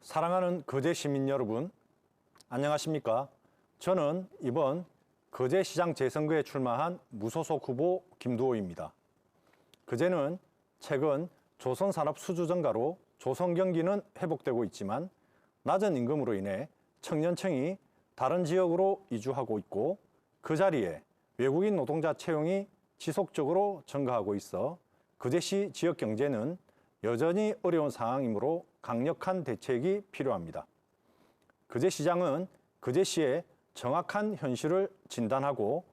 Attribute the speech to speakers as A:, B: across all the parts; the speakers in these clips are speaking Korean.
A: 사랑하는 거제 시민 여러분, 안녕하십니까? 저는 이번 거제시장 재선거에 출마한 무소속 후보 김두호입니다. 거제는 최근 조선산업 수주 증가로 조선 경기는 회복되고 있지만 낮은 임금으로 인해 청년층이 다른 지역으로 이주하고 있고 그 자리에 외국인 노동자 채용이 지속적으로 증가하고 있어 거제시 지역 경제는 여전히 어려운 상황이므로 강력한 대책이 필요합니다. 거제시장은 거제시의 정확한 현실을 진단하고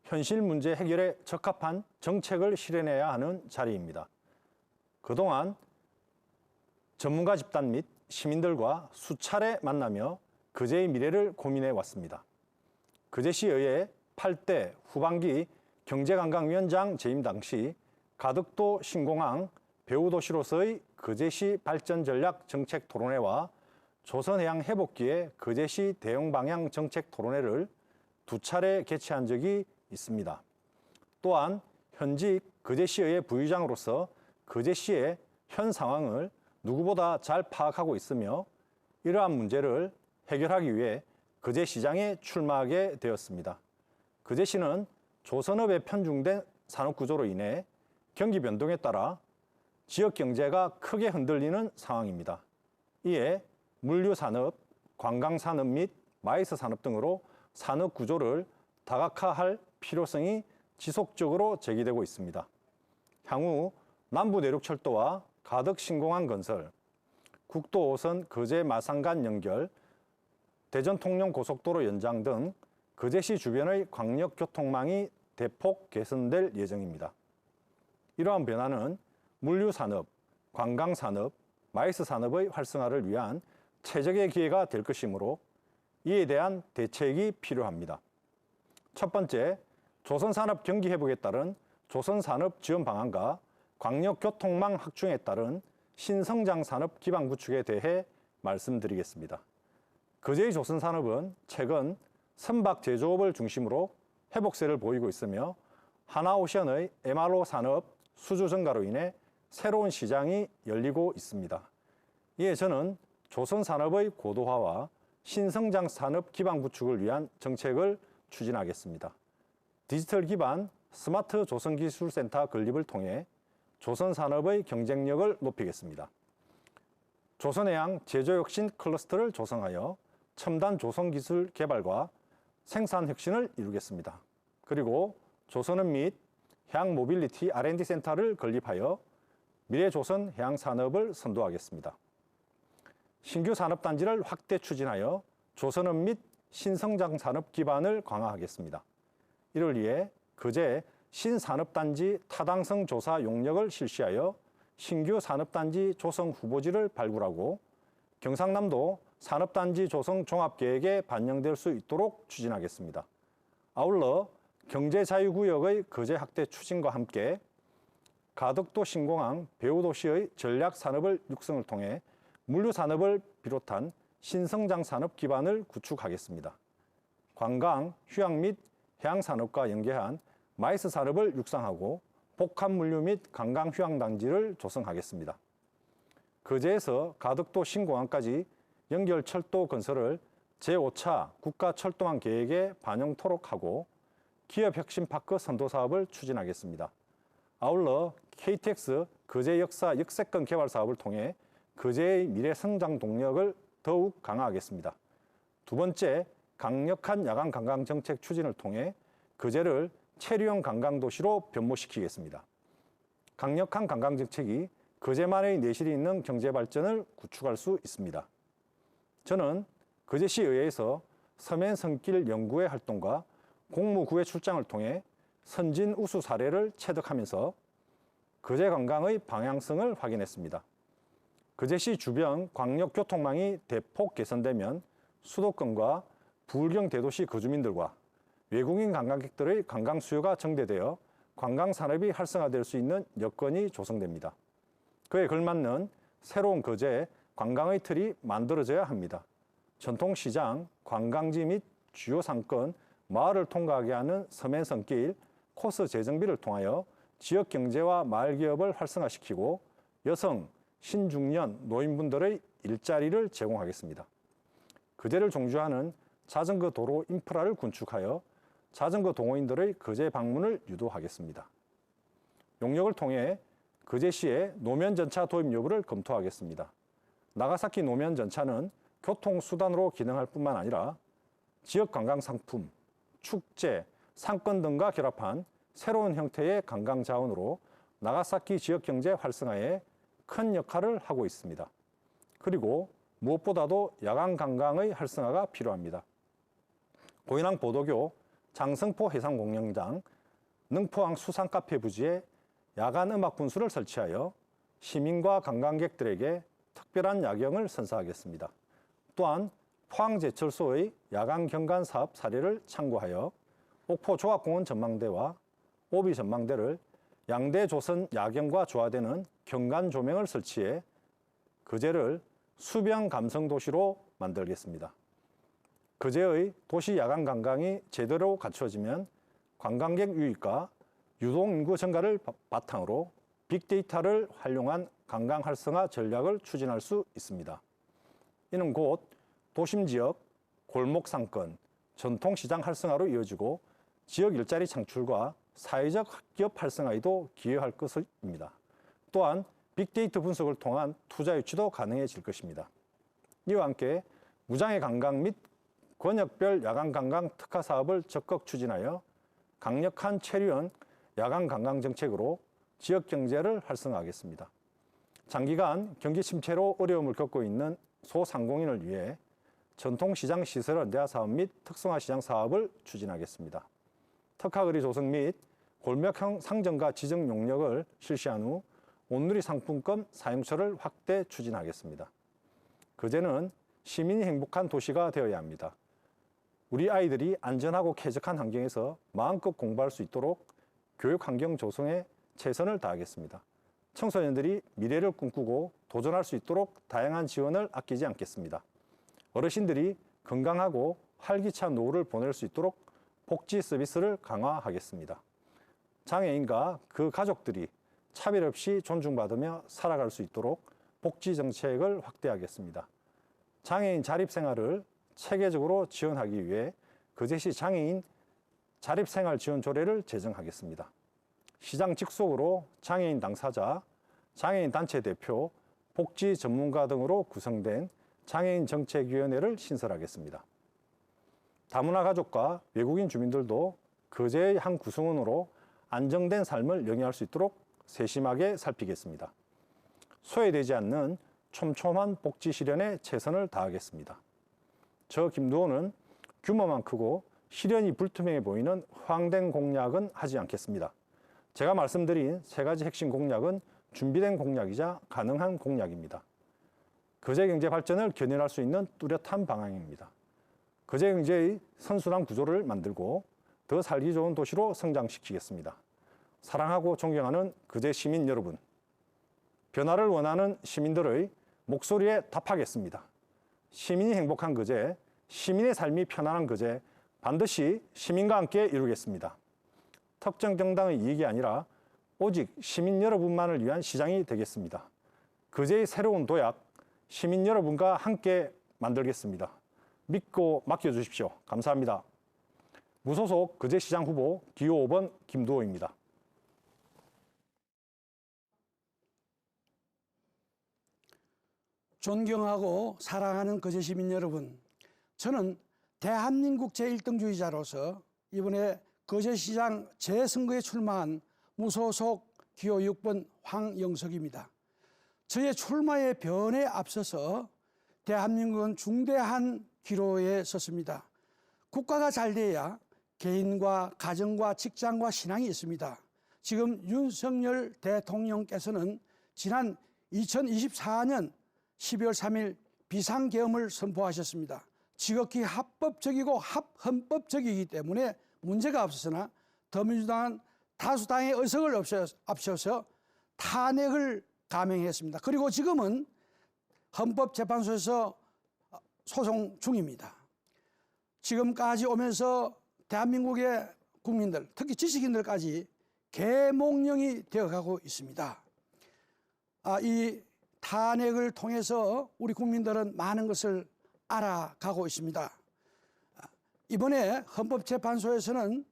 A: 현실 문제 해결에 적합한 정책을 실현해야 하는 자리입니다. 그동안 전문가 집단 및 시민들과 수차례 만나며 거제의 미래를 고민해 왔습니다. 거제시의회 8대 후반기 경제관광위원장 재임 당시 가덕도 신공항 배후도시로서의 거제시 발전 전략 정책 토론회와 조선해양 회복기의 거제시 대응 방향 정책 토론회를 두 차례 개최한 적이 있습니다. 또한 현직 거제시의회 부의장으로서 거제시의 현 상황을 누구보다 잘 파악하고 있으며 이러한 문제를 해결하기 위해 거제시장에 출마하게 되었습니다. 거제시는 조선업에 편중된 산업구조로 인해 경기 변동에 따라 지역 경제가 크게 흔들리는 상황입니다. 이에 물류산업, 관광산업 및 마이스산업 등으로 산업 구조를 다각화할 필요성이 지속적으로 제기되고 있습니다. 향후 남부내륙철도와 가덕신공항 건설, 국도 5선 거제 마산간 연결, 대전 통영 고속도로 연장 등 거제시 주변의 광역교통망이 대폭 개선될 예정입니다. 이러한 변화는 물류산업, 관광산업, 마이스산업의 활성화를 위한 최적의 기회가 될 것이므로 이에 대한 대책이 필요합니다. 첫 번째, 조선산업 경기 회복에 따른 조선산업 지원 방안과 광역교통망 확충에 따른 신성장산업 기반 구축에 대해 말씀드리겠습니다. 거제의 조선산업은 최근 선박 제조업을 중심으로 회복세를 보이고 있으며 하나오션의 MRO 산업 수주 증가로 인해 새로운 시장이 열리고 있습니다. 이에 저는 조선산업의 고도화와 신성장 산업 기반 구축을 위한 정책을 추진하겠습니다. 디지털 기반 스마트 조선기술센터 건립을 통해 조선산업의 경쟁력을 높이겠습니다. 조선해양 제조혁신 클러스터를 조성하여 첨단 조선기술 개발과 생산 혁신을 이루겠습니다. 그리고 조선업 및 해양 모빌리티 R&D 센터를 건립하여 미래조선 해양산업을 선도하겠습니다. 신규 산업단지를 확대 추진하여 조선업 및 신성장산업 기반을 강화하겠습니다. 이를 위해 거제 신산업단지 타당성 조사 용역을 실시하여 신규 산업단지 조성 후보지를 발굴하고 경상남도 산업단지 조성 종합계획에 반영될 수 있도록 추진하겠습니다. 아울러 경제자유구역의 거제 확대 추진과 함께 가덕도 신공항 배후도시의 전략산업을 육성을 통해 물류산업을 비롯한 신성장산업 기반을 구축하겠습니다. 관광, 휴양 및 해양산업과 연계한 마이스 산업을 육성하고 복합물류 및 관광휴양단지를 조성하겠습니다. 거제에서 가덕도 신공항까지 연결철도 건설을 제5차 국가철도망 계획에 반영토록 하고 기업혁신파크 선도사업을 추진하겠습니다. 아울러 KTX 거제 역사 역세권 개발 사업을 통해 거제의 미래 성장 동력을 더욱 강화하겠습니다. 두 번째, 강력한 야간 관광 정책 추진을 통해 거제를 체류형 관광도시로 변모시키겠습니다. 강력한 관광 정책이 거제만의 내실이 있는 경제 발전을 구축할 수 있습니다. 저는 거제시의회에서 서면 선길 연구회 활동과 공무구회 출장을 통해 선진 우수 사례를 체득하면서 거제 관광의 방향성을 확인했습니다. 거제시 주변 광역교통망이 대폭 개선되면 수도권과 부울경 대도시 거주민들과 외국인 관광객들의 관광 수요가 증대되어 관광산업이 활성화될 수 있는 여건이 조성됩니다. 그에 걸맞는 새로운 거제 관광의 틀이 만들어져야 합니다. 전통시장, 관광지 및 주요 상권, 마을을 통과하게 하는 서면선길, 코스 재정비를 통하여 지역 경제와 마을 기업을 활성화시키고 여성, 신중년, 노인분들의 일자리를 제공하겠습니다. 거제를 종주하는 자전거 도로 인프라를 구축하여 자전거 동호인들의 거제 방문을 유도하겠습니다. 용역을 통해 거제시의 노면전차 도입 여부를 검토하겠습니다. 나가사키 노면전차는 교통수단으로 기능할 뿐만 아니라 지역 관광 상품, 축제, 상권 등과 결합한 새로운 형태의 관광 자원으로 나가사키 지역 경제 활성화에 큰 역할을 하고 있습니다. 그리고 무엇보다도 야간 관광의 활성화가 필요합니다. 고인항 보도교, 장성포 해상공연장, 능포항 수산카페 부지에 야간 음악 분수를 설치하여 시민과 관광객들에게 특별한 야경을 선사하겠습니다. 또한 포항제철소의 야간 경관 사업 사례를 참고하여 옥포 조합공원 전망대와 오비 전망대를 양대 조선 야경과 조화되는 경관 조명을 설치해 거제를 수변 감성 도시로 만들겠습니다. 거제의 도시 야간 관광이 제대로 갖춰지면 관광객 유입과 유동 인구 증가를 바탕으로 빅데이터를 활용한 관광 활성화 전략을 추진할 수 있습니다. 이는 곧 도심 지역, 골목 상권, 전통시장 활성화로 이어지고 지역 일자리 창출과 사회적 학기업 활성화에도 기여할 것입니다. 또한 빅데이터 분석을 통한 투자 유치도 가능해질 것입니다. 이와 함께 무장애 관광 및 권역별 야간 관광 특화 사업을 적극 추진하여 강력한 체류형 야간 관광 정책으로 지역 경제를 활성화하겠습니다. 장기간 경기 침체로 어려움을 겪고 있는 소상공인을 위해 전통시장 시설 현대화 사업 및 특성화 시장 사업을 추진하겠습니다. 특화거리 조성 및 골목형 상점과 지정 용역을 실시한 후 온누리 상품권 사용처를 확대 추진하겠습니다. 거제는 시민이 행복한 도시가 되어야 합니다. 우리 아이들이 안전하고 쾌적한 환경에서 마음껏 공부할 수 있도록 교육 환경 조성에 최선을 다하겠습니다. 청소년들이 미래를 꿈꾸고 도전할 수 있도록 다양한 지원을 아끼지 않겠습니다. 어르신들이 건강하고 활기찬 노후를 보낼 수 있도록 복지 서비스를 강화하겠습니다. 장애인과 그 가족들이 차별 없이 존중받으며 살아갈 수 있도록 복지 정책을 확대하겠습니다. 장애인 자립생활을 체계적으로 지원하기 위해 거제시 장애인 자립생활 지원 조례를 제정하겠습니다. 시장 직속으로 장애인 당사자, 장애인 단체 대표, 복지 전문가 등으로 구성된 장애인 정책위원회를 신설하겠습니다. 다문화 가족과 외국인 주민들도 거제의 한 구성원으로 안정된 삶을 영위할 수 있도록 세심하게 살피겠습니다. 소외되지 않는 촘촘한 복지 실현에 최선을 다하겠습니다. 저 김두호는 규모만 크고 실현이 불투명해 보이는 허황된 공약은 하지 않겠습니다. 제가 말씀드린 세 가지 핵심 공약은 준비된 공약이자 가능한 공약입니다. 거제 경제 발전을 견인할 수 있는 뚜렷한 방향입니다. 거제 경제의 선순환 구조를 만들고 더 살기 좋은 도시로 성장시키겠습니다. 사랑하고 존경하는 거제 시민 여러분, 변화를 원하는 시민들의 목소리에 답하겠습니다. 시민이 행복한 거제, 시민의 삶이 편안한 거제, 반드시 시민과 함께 이루겠습니다. 특정 정당의 이익이 아니라 오직 시민 여러분만을 위한 시장이 되겠습니다. 거제의 새로운 도약, 시민 여러분과 함께 만들겠습니다. 믿고 맡겨주십시오. 감사합니다. 무소속 거제시장 후보 기호 5번 김두호입니다.
B: 존경하고 사랑하는 거제 시민 여러분, 저는 대한민국 제1등주의자로서 이번에 거제시장 재선거에 출마한 무소속 기호 6번 황영석입니다. 저의 출마의 변에 앞서서 대한민국은 중대한 기로에 섰습니다. 국가가 잘 돼야 개인과 가정과 직장과 신앙이 있습니다. 지금 윤석열 대통령께서는 지난 2024년 12월 3일 비상계엄을 선포하셨습니다. 지극히 합법적이고 헌법적이기 때문에 문제가 없었으나 더민주당은 다수당의 의석을 앞세워서 탄핵을 감행했습니다. 그리고 지금은 헌법재판소에서 소송 중입니다. 지금까지 오면서 대한민국의 국민들, 특히 지식인들까지 계몽령이 되어가고 있습니다. 이 탄핵을 통해서 우리 국민들은 많은 것을 알아가고 있습니다. 이번에 헌법재판소에서는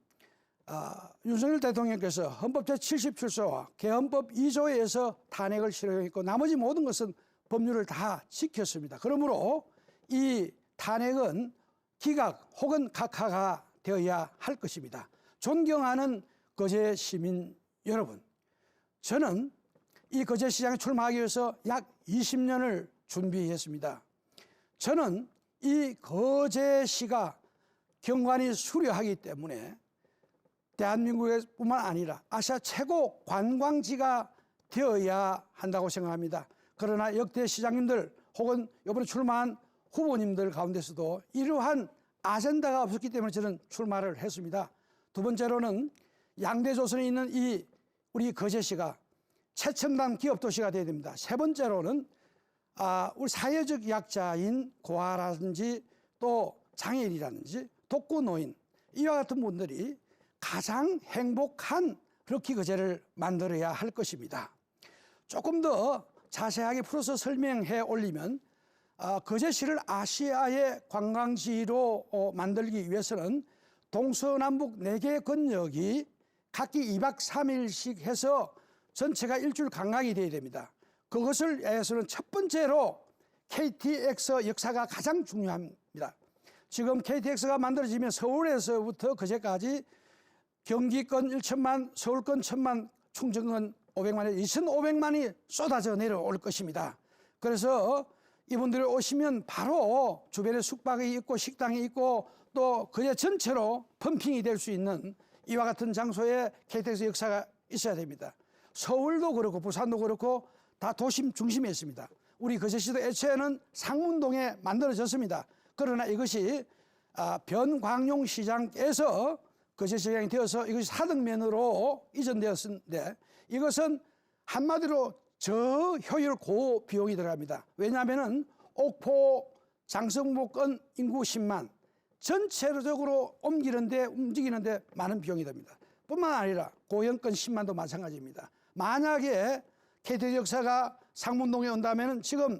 B: 윤석열 대통령께서 헌법 제77조와 개헌법 2조에 의해서 탄핵을 실행했고 나머지 모든 것은 법률을 다 지켰습니다. 그러므로 이 탄핵은 기각 혹은 각하가 되어야 할 것입니다. 존경하는 거제 시민 여러분, 저는 이 거제시장에 출마하기 위해서 약 20년을 준비했습니다. 저는 이 거제시가 경관이 수려하기 때문에 대한민국뿐만 아니라 아시아 최고 관광지가 되어야 한다고 생각합니다. 그러나 역대 시장님들 혹은 이번에 출마한 후보님들 가운데서도 이러한 아젠다가 없었기 때문에 저는 출마를 했습니다. 두 번째로는 양대조선에 있는 이 우리 거제시가 최첨단 기업도시가 되어야 됩니다. 세 번째로는 우리 사회적 약자인 고아라든지 또 장애인이라든지 독거노인 이와 같은 분들이 가장 행복한 럭키 거제를 만들어야 할 것입니다. 조금 더 자세하게 풀어서 설명해 올리면 거제시를 아시아의 관광지로 만들기 위해서는 동서남북 4개 권역이 각기 2박 3일씩 해서 전체가 일주일 관광이 되어야 됩니다. 그것을 위해서는 첫 번째로 KTX 역사가 가장 중요합니다. 지금 KTX가 만들어지면 서울에서부터 거제까지 경기권 1천만, 서울권 1천만, 충청권 500만에 2,500만이 쏟아져 내려올 것입니다. 그래서 이분들이 오시면 바로 주변에 숙박이 있고 식당이 있고 또 거제 전체로 펌핑이 될 수 있는 이와 같은 장소에 KTX 역사가 있어야 됩니다. 서울도 그렇고 부산도 그렇고 다 도심 중심에 있습니다. 우리 거제시도 애초에는 상문동에 만들어졌습니다. 그러나 이것이 변광용시장에서 거제시장이 되어서 이것이 사등면으로 이전되었는데 이것은 한마디로 저효율 고비용이 들어갑니다. 왜냐하면 옥포 장성복권 인구 10만 전체적으로 움직이는데 많은 비용이 듭니다. 뿐만 아니라 고영권 10만도 마찬가지입니다. 만약에 KTX 역사가 상문동에 온다면 지금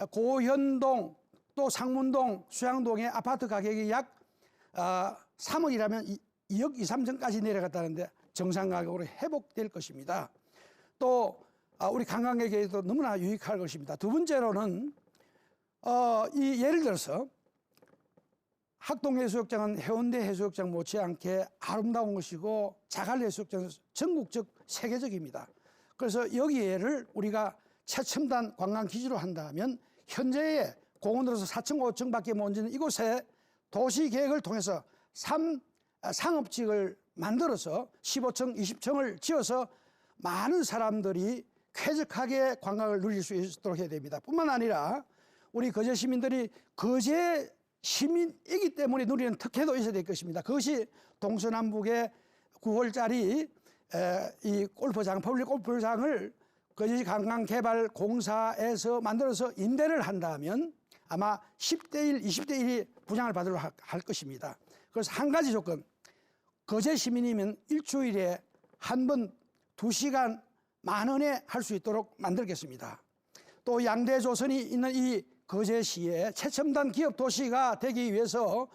B: 고현동 또 상문동 수양동의 아파트 가격이 약 3억이라면 2억 2, 3천까지 내려갔다는데 정상 가격으로 회복될 것입니다. 또 우리 관광객에게도 너무나 유익할 것입니다. 두 번째로는 예를 들어서 학동해수욕장은 해운대 해수욕장 못지않게 아름다운 것이고 자갈해수욕장은 전국적 세계적입니다. 그래서 여기를 우리가 최첨단 관광기지로 한다면 현재의 공원으로서 4층 5층밖에 못 짓는 이곳에 도시계획을 통해서 상업지를 만들어서 15층 20층을 지어서 많은 사람들이 쾌적하게 관광을 누릴 수 있도록 해야 됩니다. 뿐만 아니라 우리 거제 시민들이 거제 시민이기 때문에 누리는 특혜도 있어야 될 것입니다. 그것이 동서남북의 9홀짜리 이 골프장, 퍼블릭 골프장을 거제시 관광개발공사에서 만들어서 임대를 한다면 아마 10대1, 20대1이 분양을 받으러 할 것입니다. 그래서 한 가지 조건, 거제 시민이면 일주일에 한 번 2시간 10,000원에 할 수 있도록 만들겠습니다. 또 양대조선이 있는 이 거제시의 최첨단 기업 도시가 되기 위해서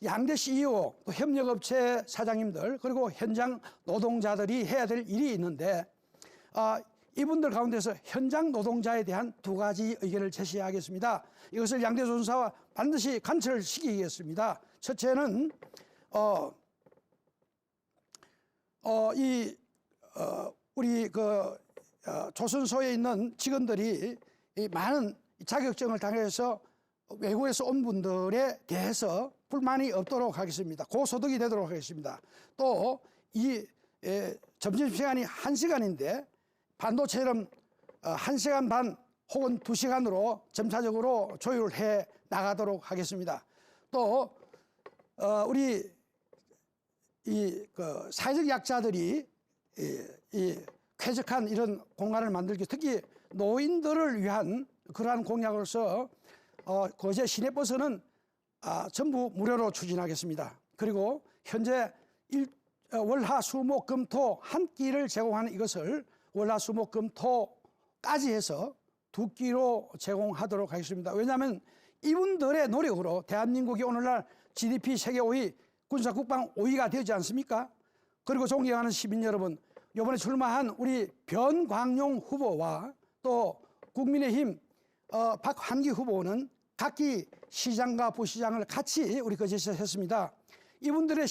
B: 양대 CEO, 또 협력업체 사장님들 그리고 현장 노동자들이 해야 될 일이 있는데 이분들 가운데서 현장 노동자에 대한 2가지 의견을 제시하겠습니다. 이것을 양대조선사와 반드시 관철을 시키겠습니다. 첫째는 우리 조선소에 있는 직원들이 이 많은 자격증을 당해서 외국에서 온 분들에 대해서 불만이 없도록 하겠습니다. 고소득이 되도록 하겠습니다. 또 이 점심시간이 1시간인데 반도체처럼 1시간 반 혹은 2시간으로 점차적으로 조율해 나가도록 하겠습니다. 또 우리 사회적 약자들이 이 쾌적한 이런 공간을 만들기, 특히 노인들을 위한 그러한 공약으로서 거제 시내버스는 전부 무료로 추진하겠습니다. 그리고 현재 월화수목금토 한 끼를 제공하는 이것을 월화수목금토까지 해서 2끼로 제공하도록 하겠습니다. 왜냐하면 이분들의 노력으로 대한민국이 오늘날 GDP 세계 5위, 군사국방 5위가 되지 않습니까? 그리고 존경하는 시민 여러분, 이번에 출마한 우리 변광용 후보와 또 국민의힘 박환기 후보는 각기 시장과 부시장을 같이 우리 거제시에서 했습니다. 이분들의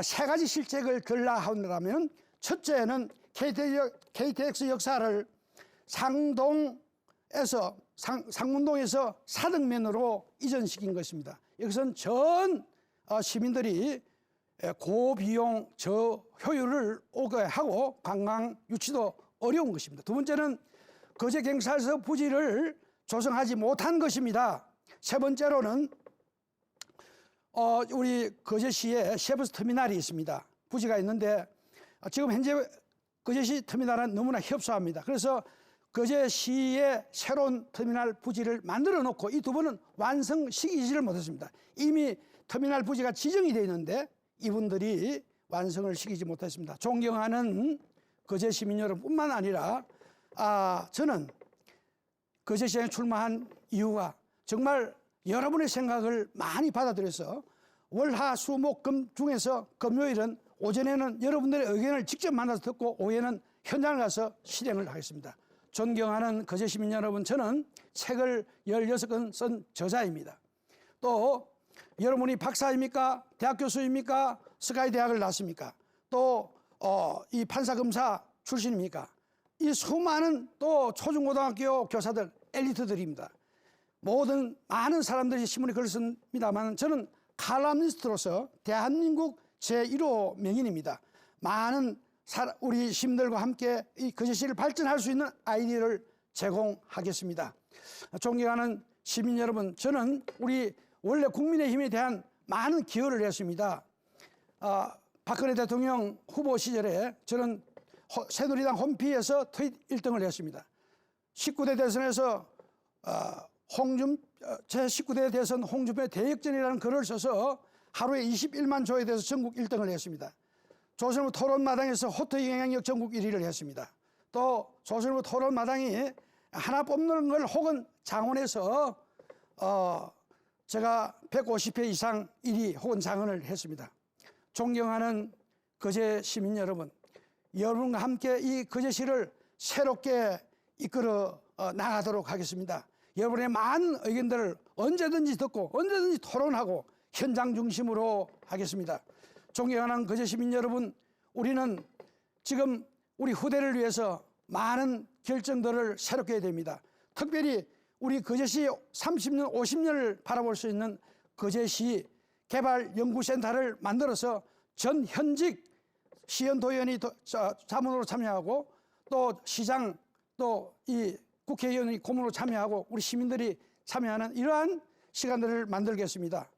B: 세 가지 실책을 걸라하면 첫째는 KTX 역사를 상문동에서 사등면으로 이전시킨 것입니다. 여기서는 전 시민들이 고비용 저효율을 오게 하고 관광 유치도 어려운 것입니다. 두 번째는 거제경찰서 부지를 조성하지 못한 것입니다. 세 번째로는 우리 거제시에 셰브스 터미널이 있습니다. 부지가 있는데 지금 현재 거제시 터미널은 너무나 협소합니다. 그래서 거제시에 새로운 터미널 부지를 만들어 놓고 이 두 번은 완성시키지를 못했습니다. 이미 터미널 부지가 지정이 되어 있는데 이분들이 완성을 시키지 못했습니다. 존경하는 거제 시민 여러분뿐만 아니라 저는 거제시장에 출마한 이유가 정말 여러분의 생각을 많이 받아들여서 월화수목금 중에서 금요일은 오전에는 여러분들의 의견을 직접 만나서 듣고 오후에는 현장을 가서 실행을 하겠습니다. 존경하는 거제 시민 여러분, 저는 책을 16권 쓴 저자입니다. 또 여러분이 박사입니까? 대학 교수입니까? 스카이 대학을 나왔습니까? 또 이 판사검사 출신입니까? 이 수많은 또 초중고등학교 교사들, 엘리트들입니다. 많은 사람들이 신문에 글을 씁니다만 저는 칼럼니스트로서 대한민국 제1호 명인입니다. 많은 우리 시민들과 함께 이 거제시를 발전할 수 있는 아이디어를 제공하겠습니다. 존경하는 시민 여러분, 저는 우리 원래 국민의힘에 대한 많은 기여를 했습니다. 박근혜 대통령 후보 시절에 저는 새누리당 홈피에서 트윗 1등을 했습니다. 19대 대선에서 제19대 대선 홍준표의 대역전이라는 글을 써서 하루에 21만 조에 대해서 전국 1등을 했습니다. 조선일보 토론마당에서 호텔 영향력 전국 1위를 했습니다. 또 조선일보 토론마당이 하나 뽑는 걸 혹은 장원에서 제가 150회 이상 1위 혹은 장원을 했습니다. 존경하는 거제 시민 여러분, 여러분과 함께 이 거제시를 새롭게 이끌어 나가도록 하겠습니다. 여러분의 많은 의견들을 언제든지 듣고 언제든지 토론하고 현장 중심으로 하겠습니다. 존경하는 거제 시민 여러분, 우리는 지금 우리 후대를 위해서 많은 결정들을 새롭게 해야 됩니다. 특별히 우리 거제시 30년, 50년을 바라볼 수 있는 거제시 개발연구센터를 만들어서 전 현직 시연도의원이 자문으로 참여하고 또 시장 또 이 국회의원이 고문으로 참여하고 우리 시민들이 참여하는 이러한 시간들을 만들겠습니다.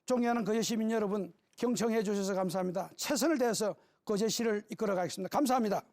B: 존경하는 거제 시민 여러분, 경청해 주셔서 감사합니다. 최선을 다해서 거제시를 이끌어 가겠습니다. 감사합니다.